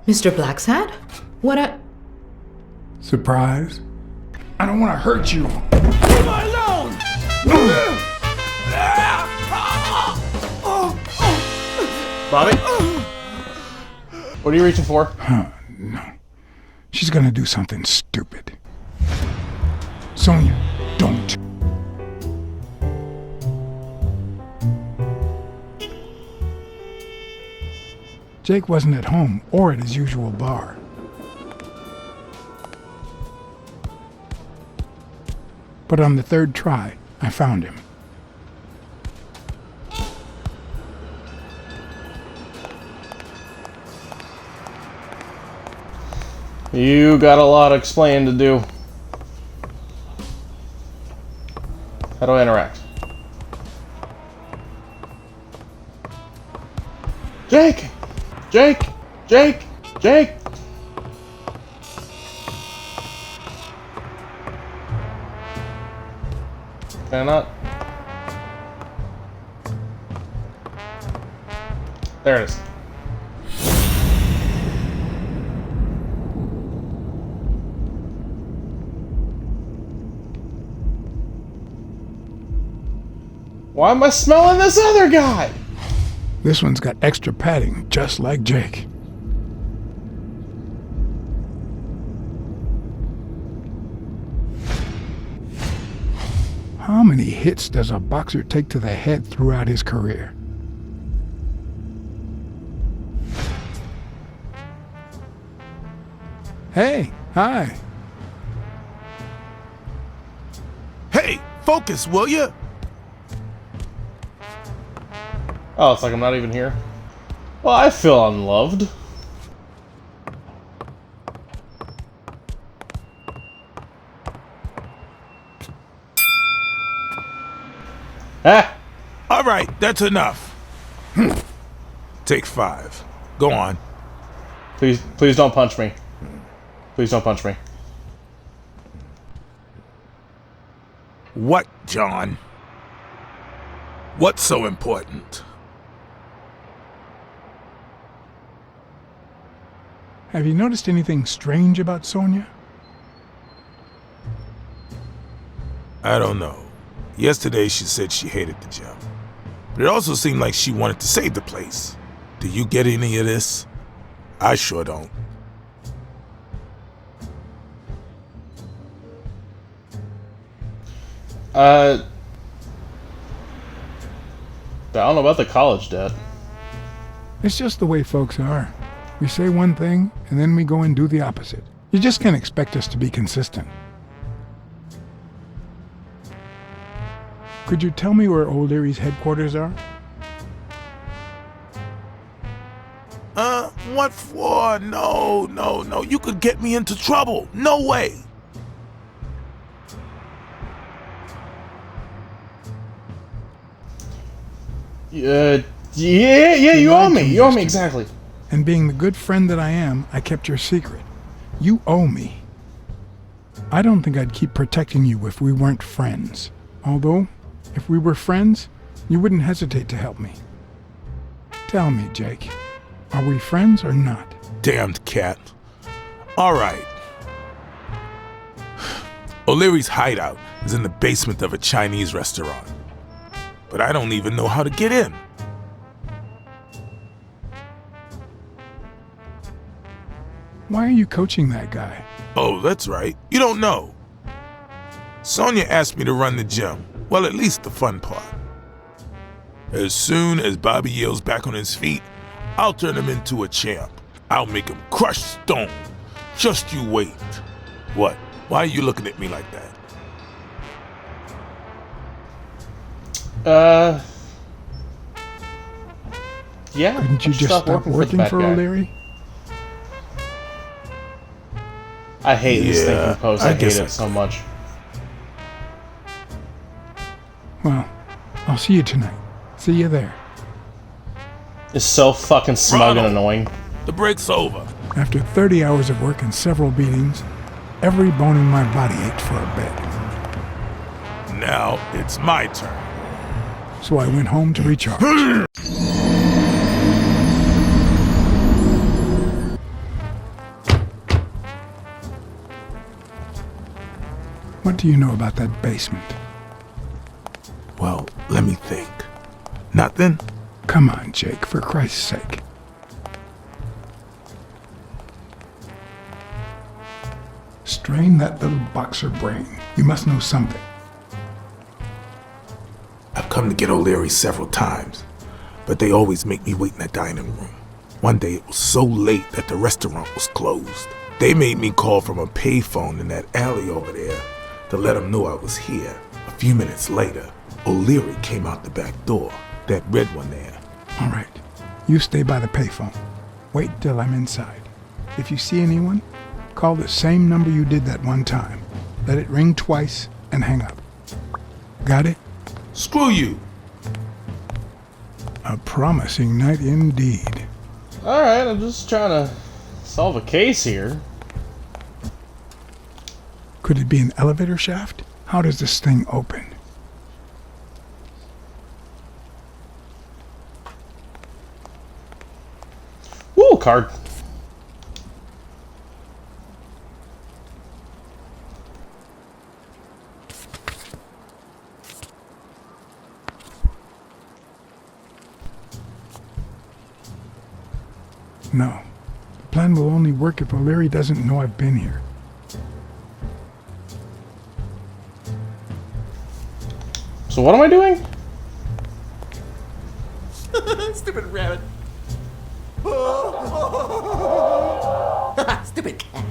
Mr. Blacksad? What a... Surprise? I don't want to hurt you. Leave her alone! Bobby? What are you reaching for? No. She's gonna do something stupid. Sonia, don't. Jake wasn't at home or at his usual bar. But on the third try, I found him. You got a lot of explaining to do. How do I interact? Jake! Jake! Jake! Jake! Can I not? There it is. Why am I smelling this other guy? This one's got extra padding, just like Jake. How many hits does a boxer take to the head throughout his career? Hey, hi. Hey, focus, will you? Oh, it's like I'm not even here. Well, I feel unloved. Ah! All right, that's enough. Take 5. Go on. Please don't punch me. Please don't punch me. What, John? What's so important? Have you noticed anything strange about Sonia? I don't know. Yesterday she said she hated the gym. But it also seemed like she wanted to save the place. Do you get any of this? I sure don't. I don't know about the college debt. It's just the way folks are. We say one thing, and then we go and do the opposite. You just can't expect us to be consistent. Could you tell me where Old Erie's headquarters are? What for? No. You could get me into trouble. No way. Yeah, you owe me. You owe me, exactly. And being the good friend that I am, I kept your secret. You owe me. I don't think I'd keep protecting you if we weren't friends. Although, if we were friends, you wouldn't hesitate to help me. Tell me, Jake, are we friends or not? Damned cat. All right. O'Leary's hideout is in the basement of a Chinese restaurant. But I don't even know how to get in. Why are you coaching that guy? Oh, that's right. You don't know. Sonia asked me to run the gym. Well, at least the fun part. As soon as Bobby yells back on his feet, I'll turn him into a champ. I'll make him crush stone. Just you wait. What? Why are you looking at me like that? Yeah. Couldn't you just stop working for O'Leary? I hate this thinking post. I hate guess it so much. Well, I'll see you tonight. See you there. It's so fucking smug and annoying. The break's over. After 30 hours of work and several beatings, every bone in my body ached for a bed. Now it's my turn. So I went home to recharge. do you know about that basement? Well, let me think. Nothing? Come on, Jake, for Christ's sake. Strain that little boxer brain. You must know something. I've come to get O'Leary several times, but they always make me wait in the dining room. One day it was so late that the restaurant was closed. They made me call from a payphone in that alley over there to let them know I was here. A few minutes later, O'Leary came out the back door, that red one there. All right. You stay by the payphone. Wait till I'm inside. If you see anyone, call the same number you did that one time. Let it ring twice and hang up. Got it? Screw you! A promising night indeed. Alright, I'm just trying to solve a case here. Could it be an elevator shaft? How does this thing open? Woo, card. No. The plan will only work if O'Leary doesn't know I've been here. So what am I doing? Stupid rabbit. Stupid cat.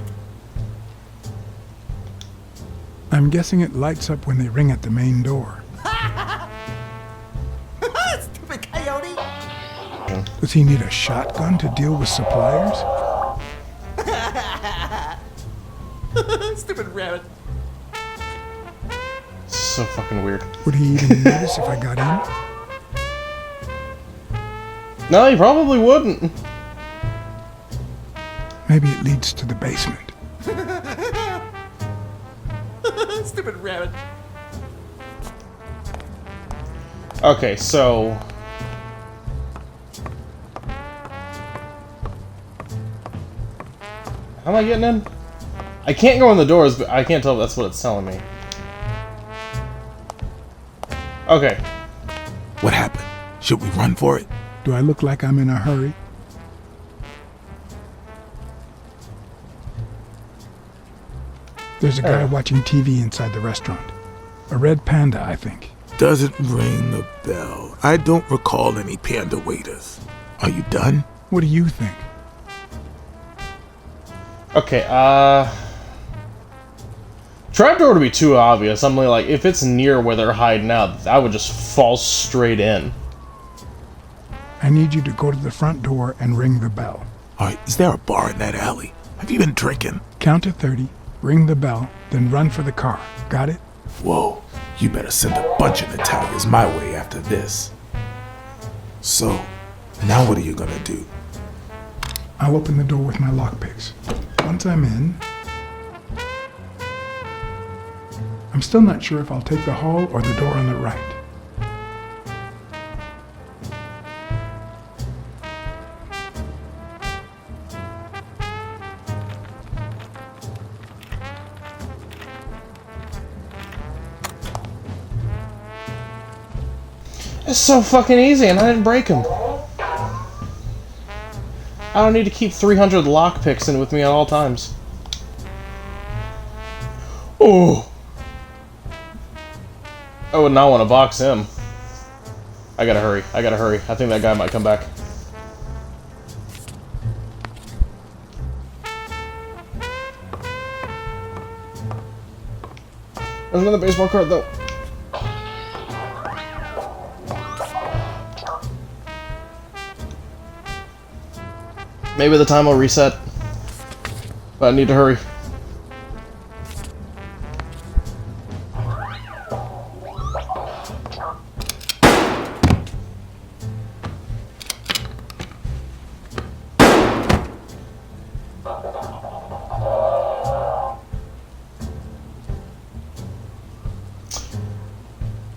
I'm guessing it lights up when they ring at the main door. Stupid coyote. Does he need a shotgun to deal with suppliers? Stupid rabbit. So fucking weird. Would he even notice if I got in? No, he probably wouldn't. Maybe it leads to the basement. Stupid rabbit. Okay, so... How am I getting in? I can't go in the doors, but I can't tell if that's what it's telling me. Okay. What happened? Should we run for it? Do I look like I'm in a hurry? There's a guy watching TV inside the restaurant. A red panda, I think. Doesn't ring the bell. I don't recall any panda waiters. Are you done? What do you think? Okay, trapdoor would be too obvious. I'm like, if it's near where they're hiding out, I would just fall straight in. I need you to go to the front door and ring the bell. Alright, is there a bar in that alley? Have you been drinking? Count to 30, ring the bell, then run for the car. Got it? Whoa, you better send a bunch of Italians my way after this. So, now what are you gonna do? I'll open the door with my lockpicks. Once I'm in, I'm still not sure if I'll take the hall or the door on the right. It's so fucking easy, and I didn't break them. I don't need to keep 300 lockpicks in with me at all times. Oh! I would not want to box him. I gotta hurry. I gotta hurry. I think that guy might come back. There's another baseball card, though. Maybe the time will reset. But I need to hurry.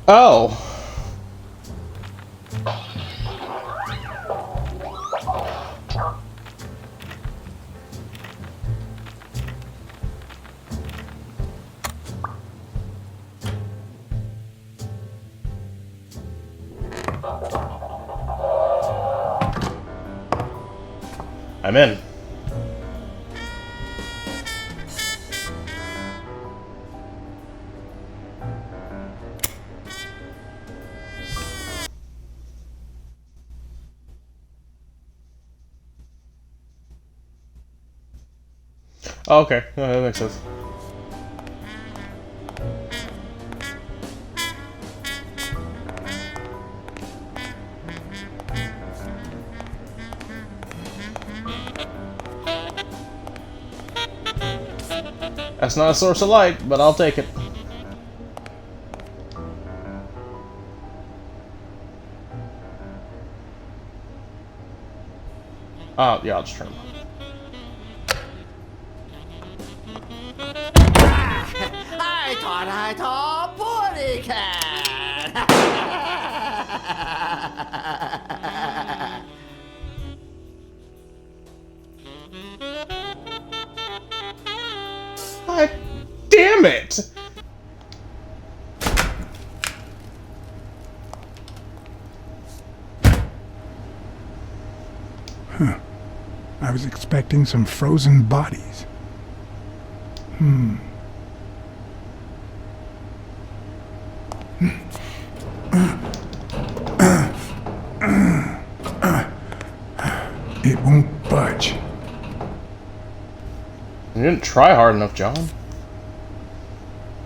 Oh. I'm in. Oh, okay. That makes sense. That's not a source of light, but I'll take it. Yeah, I'll just turn them on. I thought I saw a potty cat. God damn it! I was expecting some frozen bodies. It won't budge. You didn't try hard enough, John.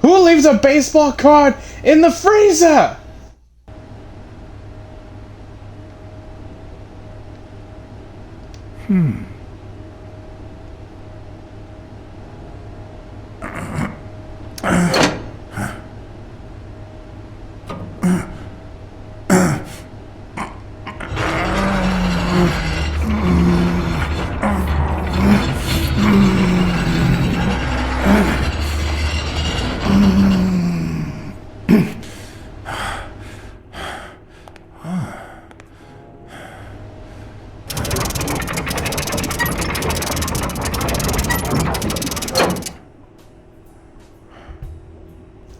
Who leaves a baseball card in the freezer?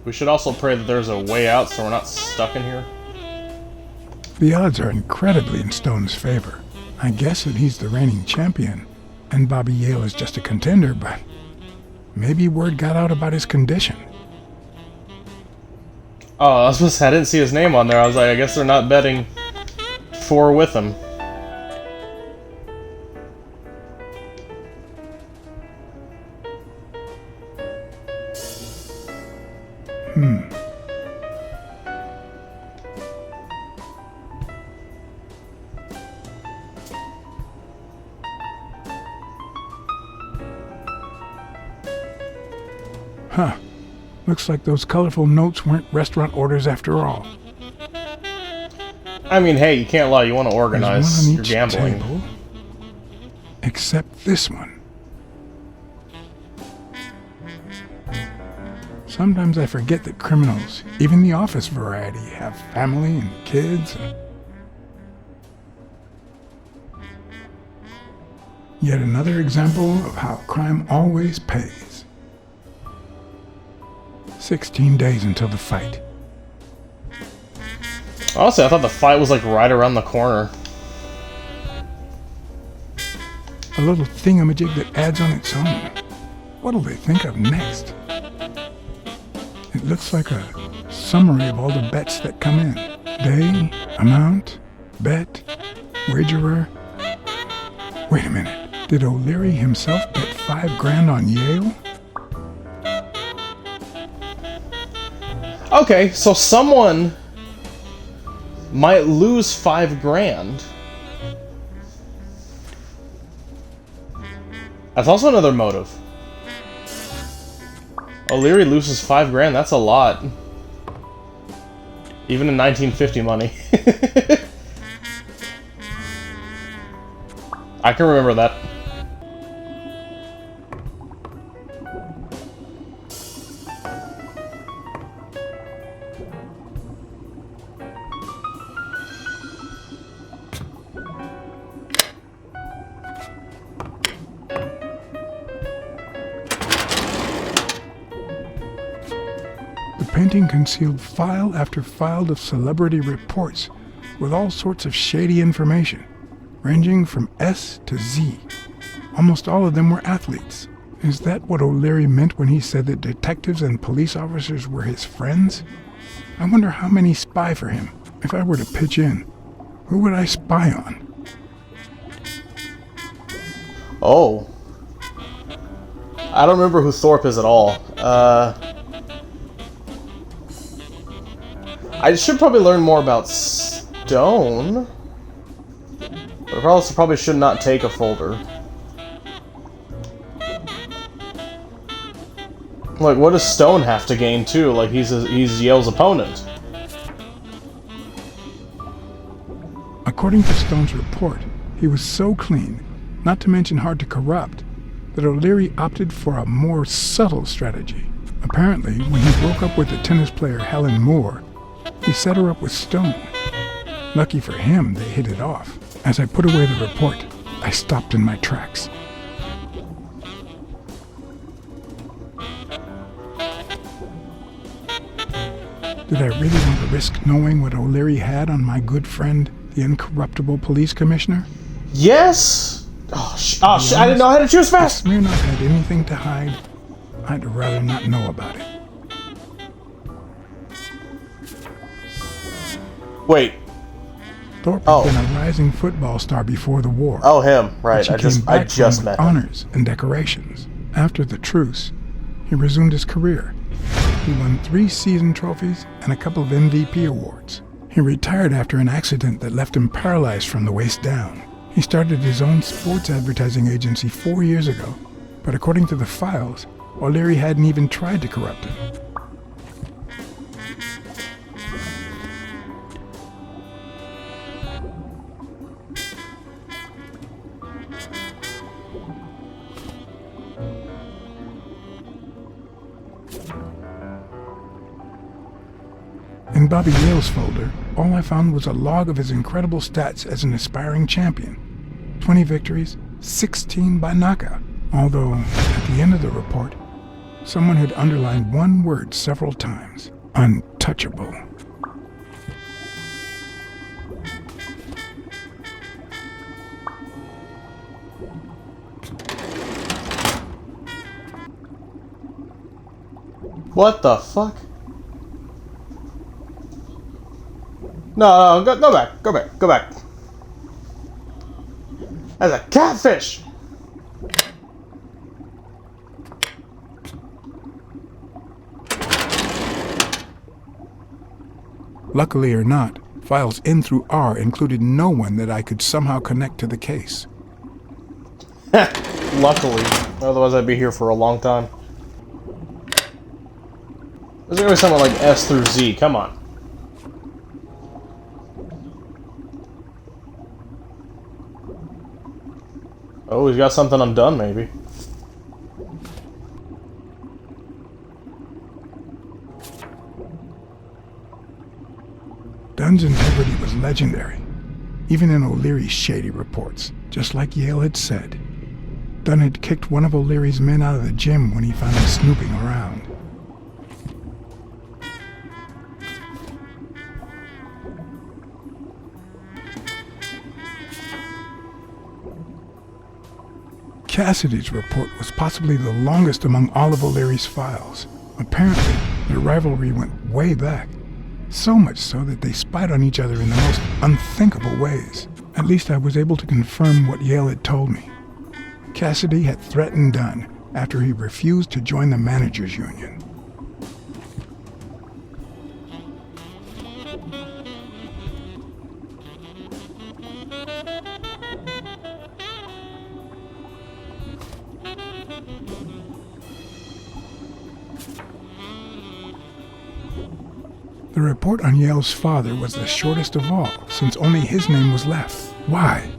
We should also pray that there's a way out so we're not stuck in here. The odds are incredibly in Stone's favor. I guess that he's the reigning champion, and Bobby Yale is just a contender, but maybe word got out about his condition. Oh, I was supposed to say, I didn't see his name on there. I was like, I guess they're not betting for with him. Huh. Looks like those colorful notes weren't restaurant orders after all. I mean, hey, you can't lie. You want to There's one organize on your each gambling. table, except this one. Sometimes I forget that criminals, even the office variety, have family and kids. Yet another example of how crime always pays. 16 days until the fight. Honestly, I thought the fight was like right around the corner. A little thingamajig that adds on its own. What'll they think of next? It looks like a summary of all the bets that come in. Day, amount, bet, wagerer. Wait a minute. Did O'Leary himself bet $5,000 on Yale? Okay, so someone might lose $5,000. That's also another motive. O'Leary loses $5,000. That's a lot, even in 1950 money. I can remember that. The painting concealed file after file of celebrity reports, with all sorts of shady information, ranging from S to Z. Almost all of them were athletes. Is that what O'Leary meant when he said that detectives and police officers were his friends? I wonder how many spy for him. If I were to pitch in, who would I spy on? Oh. I don't remember who Thorpe is at all. I should probably learn more about Stone. But I also probably should not take a folder. Like, what does Stone have to gain too? Like, he's Yale's opponent. According to Stone's report, he was so clean, not to mention hard to corrupt, that O'Leary opted for a more subtle strategy. Apparently, when he broke up with the tennis player Helen Moore, he set her up with Stone. Lucky for him, they hit it off. As I put away the report, I stopped in my tracks. Did I really want to risk knowing what O'Leary had on my good friend, the incorruptible police commissioner? Yes! I didn't know how to choose fast! If Smirnoff had anything to hide, I'd rather not know about it. Wait. Thorpe had been a rising football star before the war. Oh, him. Right. I just met him. Honors and decorations. After the truce, he resumed his career. He won 3 season trophies and a couple of MVP awards. He retired after an accident that left him paralyzed from the waist down. He started his own sports advertising agency 4 years ago, but according to the files, O'Leary hadn't even tried to corrupt him. In Bobby Yale's folder, all I found was a log of his incredible stats as an aspiring champion. 20 victories, 16 by knockout. Although, at the end of the report, someone had underlined one word several times. Untouchable. What the fuck? No, go back. That's a catfish! Luckily or not, files in through R included no one that I could somehow connect to the case. Luckily. Otherwise I'd be here for a long time. There's gonna be something like S through Z, come on. Oh, he's got something undone, maybe. Dunn's integrity was legendary, even in O'Leary's shady reports, just like Yale had said. Dunn had kicked one of O'Leary's men out of the gym when he found him snooping around. Cassidy's report was possibly the longest among all of O'Leary's files. Apparently, their rivalry went way back. So much so that they spied on each other in the most unthinkable ways. At least I was able to confirm what Yale had told me. Cassidy had threatened Dunn after he refused to join the managers' union. The report on Yale's father was the shortest of all, since only his name was left. Why?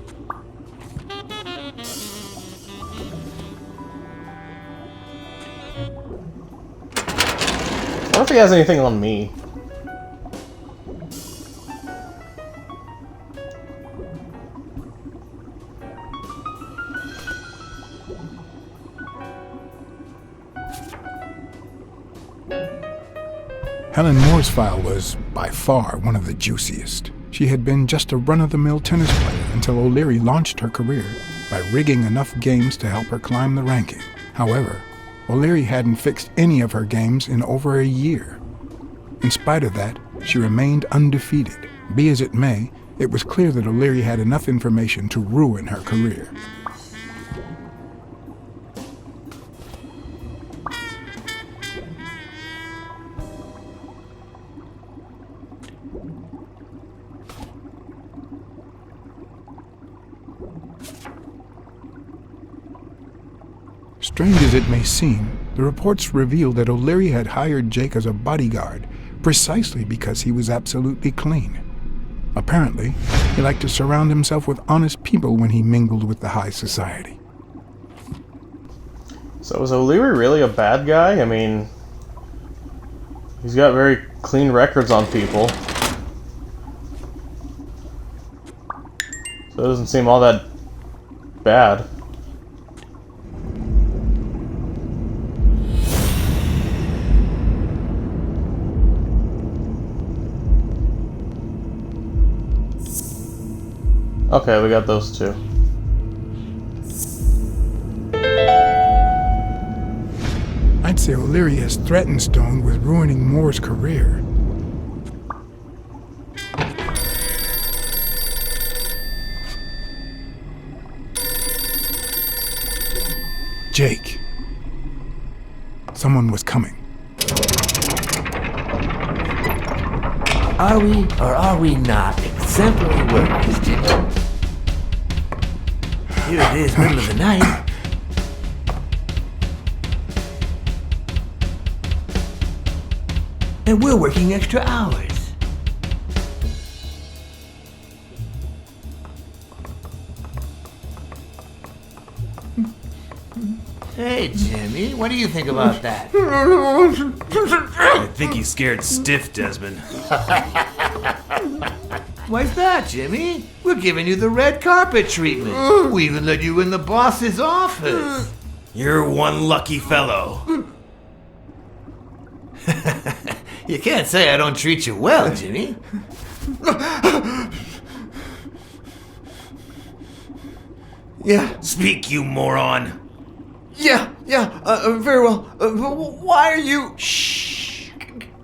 I don't think he has anything on me. Helen Moore's file was, by far, one of the juiciest. She had been just a run-of-the-mill tennis player until O'Leary launched her career by rigging enough games to help her climb the ranking. However, O'Leary hadn't fixed any of her games in over a year. In spite of that, she remained undefeated. Be as it may, it was clear that O'Leary had enough information to ruin her career. Strange as it may seem, the reports revealed that O'Leary had hired Jake as a bodyguard precisely because he was absolutely clean. Apparently, he liked to surround himself with honest people when he mingled with the high society. So is O'Leary really a bad guy? I mean, he's got very clean records on people. So it doesn't seem all that bad. Okay, we got those two. I'd say O'Leary has threatened Stone with ruining Moore's career. Jake. Someone was coming. Are we or are we not exemplary workers, Jimmy? Here it is, middle of the night. And we're working extra hours. Hey, Jimmy, what do you think about that? I think he's scared stiff, Desmond. Why's that, Jimmy? We're giving you the red carpet treatment. We even let you in the boss's office. You're one lucky fellow. You can't say I don't treat you well, Jimmy. Yeah. Speak, you moron. Yeah, very well. Why are you... Shh.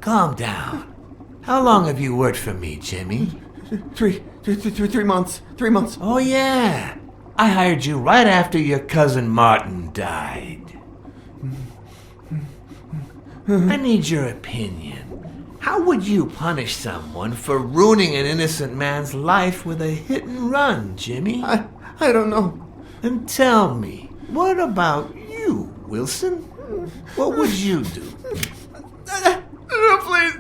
Calm down. How long have you worked for me, Jimmy? 3 months. 3 months. Oh, yeah. I hired you right after your cousin Martin died. I need your opinion. How would you punish someone for ruining an innocent man's life with a hit and run, Jimmy? I don't know. And tell me, what about you, Wilson? What would you do? No, please.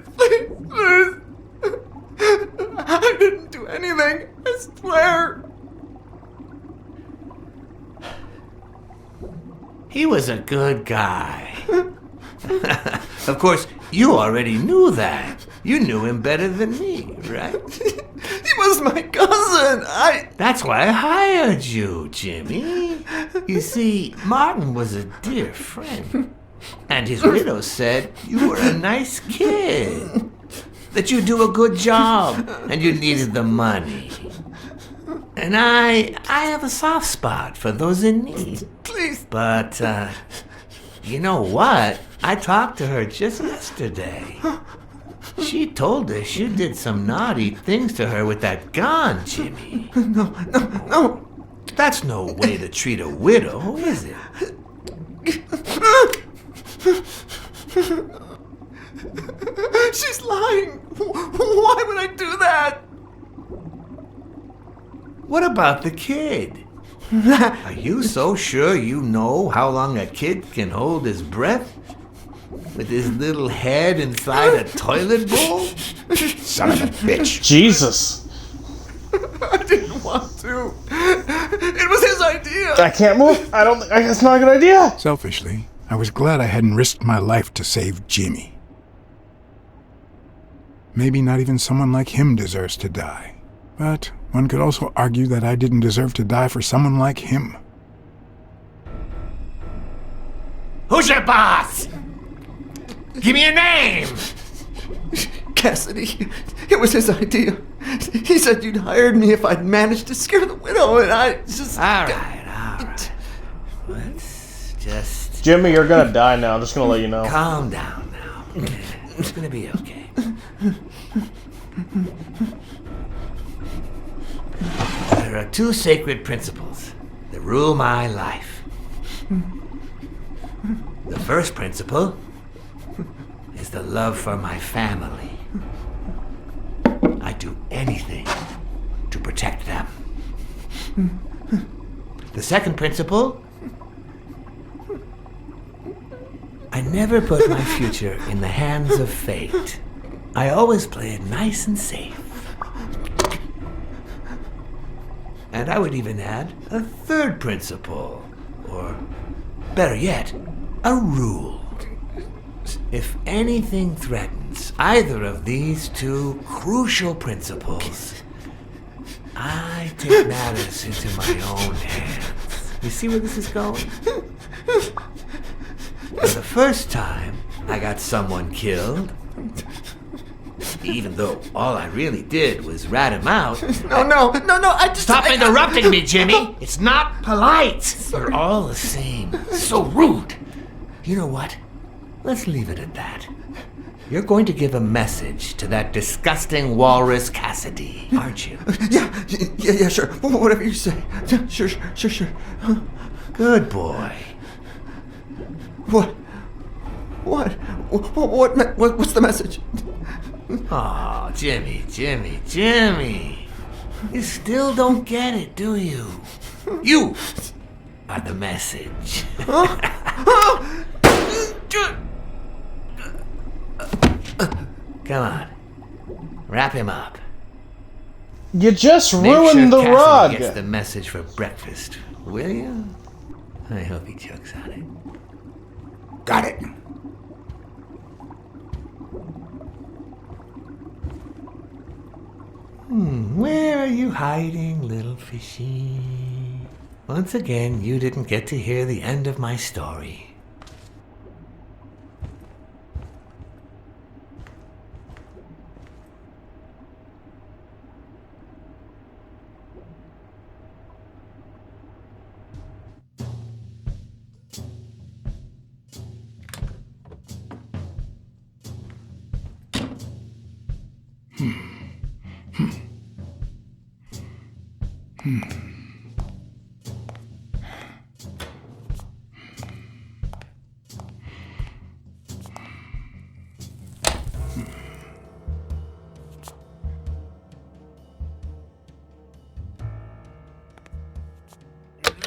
I didn't do anything. I swear. He was a good guy. Of course, you already knew that. You knew him better than me, right? He was my cousin. That's why I hired you, Jimmy. You see, Martin was a dear friend. And his widow said you were a nice kid. That you do a good job and you needed the money. And I have a soft spot for those in need. Please. But, you know what? I talked to her just yesterday. She told us you did some naughty things to her with that gun, Jimmy. No. That's no way to treat a widow, is it? She's lying. Why would I do that? What about the kid? Are you so sure you know how long a kid can hold his breath? With his little head inside a toilet bowl? Son of a bitch. Jesus. I didn't want to. It was his idea. I can't move. I don't think that's not a good idea. Selfishly, I was glad I hadn't risked my life to save Jimmy. Maybe not even someone like him deserves to die. But one could also argue that I didn't deserve to die for someone like him. Who's your boss? Give me a name! Cassidy. It was his idea. He said you'd hired me if I'd managed to scare the widow, and I just... All right. Let's just Jimmy, you're gonna die now. I'm just gonna let you know. calm down now. Okay? It's gonna be okay. There are two sacred principles that rule my life. The first principle is the love for my family. I do anything to protect them. The second principle, I never put my future in the hands of fate. I always play it nice and safe. And I would even add a third principle, or better yet, a rule. If anything threatens either of these two crucial principles, I take matters into my own hands. You see where this is going? For the first time, I got someone killed. Even though all I really did was rat him out. No, I just... Stop interrupting me, Jimmy! It's not polite! You're all the same. So rude! You know what? Let's leave it at that. You're going to give a message to that disgusting walrus Cassidy, aren't you? Yeah, sure. Whatever you say. Sure. Good boy. What's the message? Aw, Jimmy. You still don't get it, do you? You are the message. Come on. Wrap him up. You just Make sure ruined the Cassidy rug. gets the message for breakfast, will you? I hope he chokes on it. Got it. Where are you hiding, little fishy? Once again, you didn't get to hear the end of my story.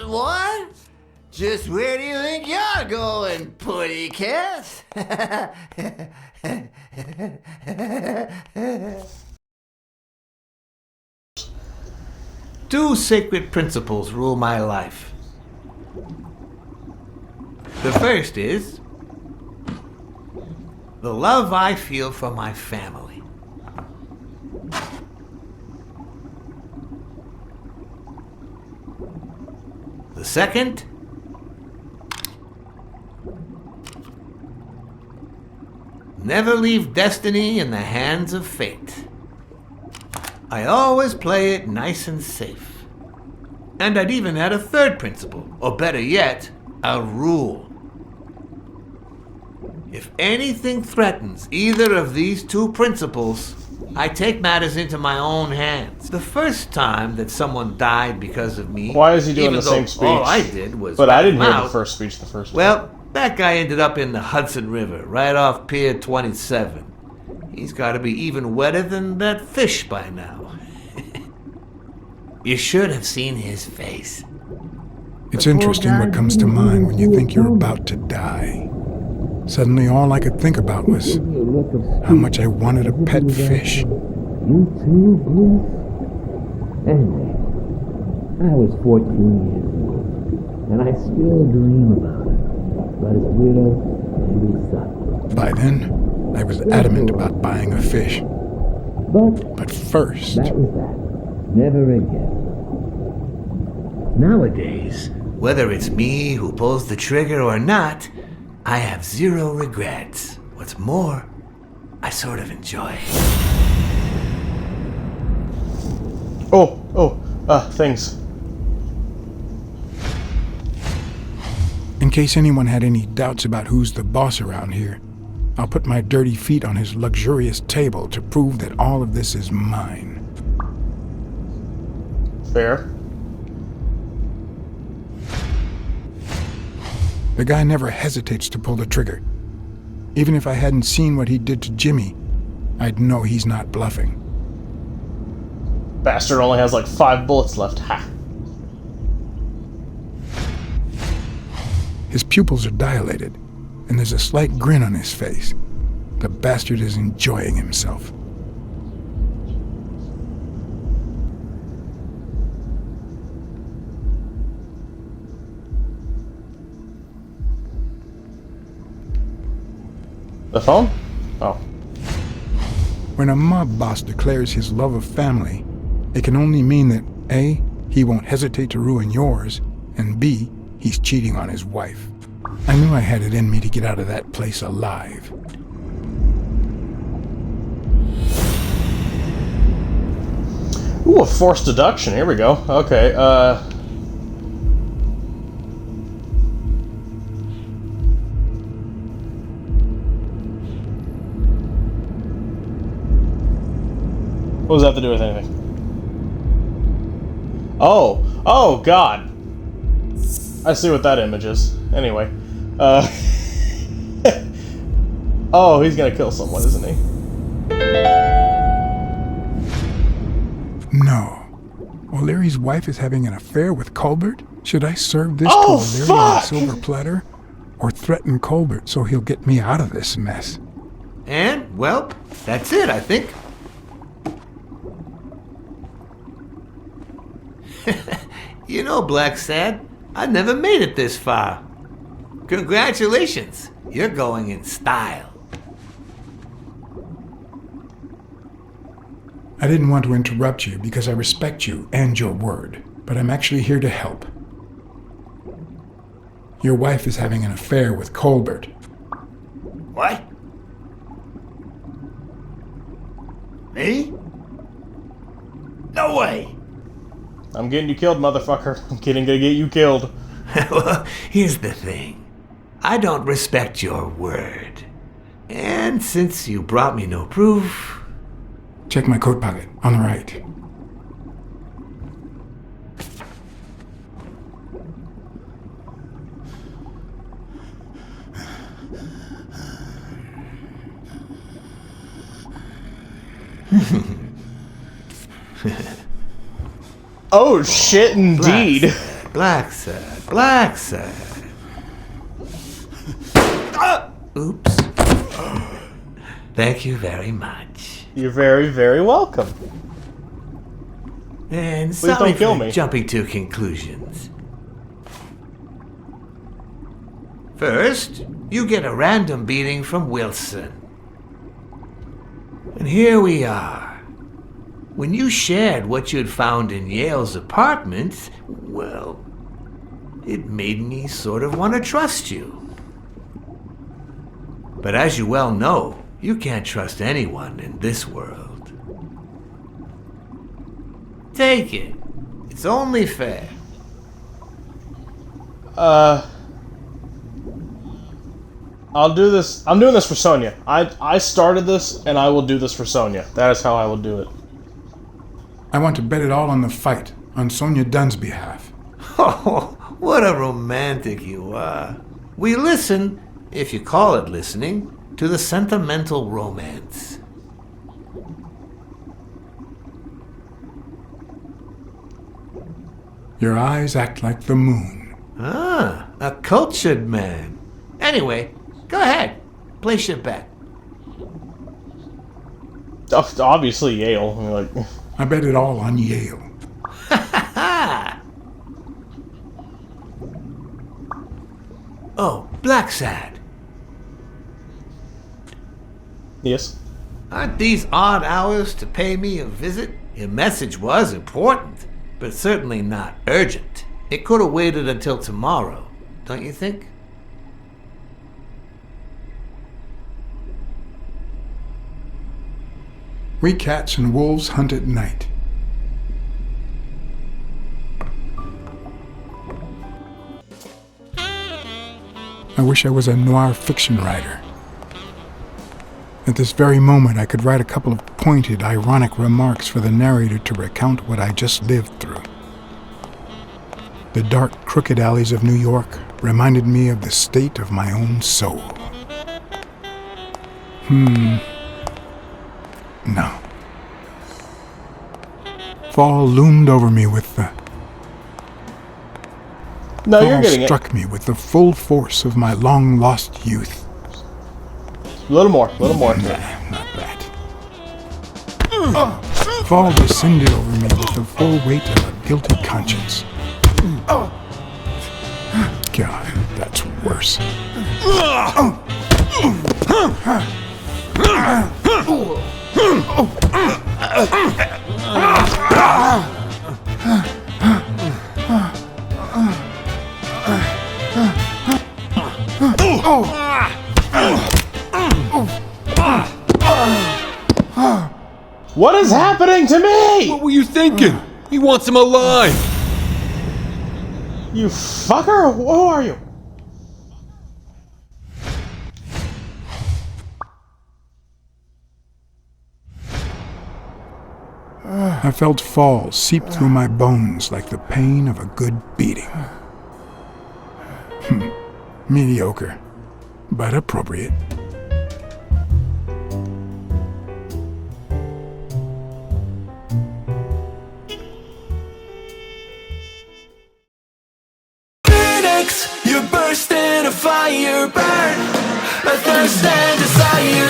What? Just where do you think you're going, putty cat? Two sacred principles rule my life. The first is the love I feel for my family. The second, never leave destiny in the hands of fate. I always play it nice and safe. And I'd even add a third principle, or better yet, a rule. If anything threatens either of these two principles, I take matters into my own hands. The first time that someone died because of me... Why is he doing even the though same speech? All I did was... But I didn't rat him hear the out, first speech the first time. well, that guy ended up in the Hudson River, right off Pier 27. He's got to be even wetter than that fish by now. You should have seen his face. It's interesting what comes to mind when you think you're about to die. Suddenly all I could think about was how much I wanted a pet fish. You too, Bruce? Anyway, I was 14 years old, and I still dream about it. But his widow and his son. By then, I was adamant about buying a fish. But first... That was that. Never again. Nowadays, whether it's me who pulls the trigger or not, I have zero regrets. What's more, I sort of enjoy it. Things. In case anyone had any doubts about who's the boss around here, I'll put my dirty feet on his luxurious table to prove that all of this is mine. Fair. The guy never hesitates to pull the trigger. Even if I hadn't seen what he did to Jimmy, I'd know he's not bluffing. Bastard only has like 5 bullets left. Ha! His pupils are dilated, and there's a slight grin on his face. The bastard is enjoying himself. The phone? Oh. When a mob boss declares his love of family, it can only mean that A, he won't hesitate to ruin yours, and B, he's cheating on his wife. I knew I had it in me to get out of that place alive. Ooh, a forced deduction. Here we go. Okay, what does that have to do with anything? Oh, God. I see what that image is. Anyway, oh, he's gonna kill someone, isn't he? No. O'Leary's wife is having an affair with Colbert? Should I serve this Oh, to O'Leary fuck! on a silver platter? Or threaten Colbert so he'll get me out of this mess? And, well, that's it, I think. You know, Blacksad, I never made it this far. Congratulations, you're going in style. I didn't want to interrupt you because I respect you and your word, but I'm actually here to help. Your wife is having an affair with Colbert. What? Me? No way! I'm getting you killed, motherfucker. I'm gonna get you killed. Well, here's the thing. I don't respect your word. And since you brought me no proof... Check my coat pocket, on the right. Oh, shit, indeed. Blacksad. Oops. Thank you very much. You're very, very welcome. And Please sorry don't kill for me. jumping to conclusions. First, you get a random beating from Wilson. And here we are. When you shared what you'd found in Yale's apartment, well, it made me sort of want to trust you. But as you well know, you can't trust anyone in this world. Take it. It's only fair. I'll do this. I'm doing this for Sonia. I started this, and I will do this for Sonia. That is how I will do it. I want to bet it all on the fight, on Sonia Dunn's behalf. Oh, what a romantic you are. We listen, if you call it listening, to the sentimental romance. Your eyes act like the moon. Ah, a cultured man. Anyway, go ahead. Place your bet. Obviously, Yale. I mean, like, I bet it all on Yale. Oh, Blacksad. yes. Aren't these odd hours to pay me a visit? Your message was important, but certainly not urgent. It could have waited until tomorrow, don't you think? We cats and wolves hunt at night. I wish I was a noir fiction writer. At this very moment, I could write a couple of pointed, ironic remarks for the narrator to recount what I just lived through. The dark, crooked alleys of New York reminded me of the state of my own soul. No. Fall loomed over me with the... No, you're Fall getting it. struck me with the full force of my long-lost youth. A little more. Not that. Fall descended over me with the full weight of a guilty conscience. God, that's worse. What is happening to me? What were you thinking? He wants him alive. You fucker! Who are you? I felt fall seep through my bones like the pain of a good beating. Mediocre, but appropriate. You burst in a fire burn, a thirst and desire.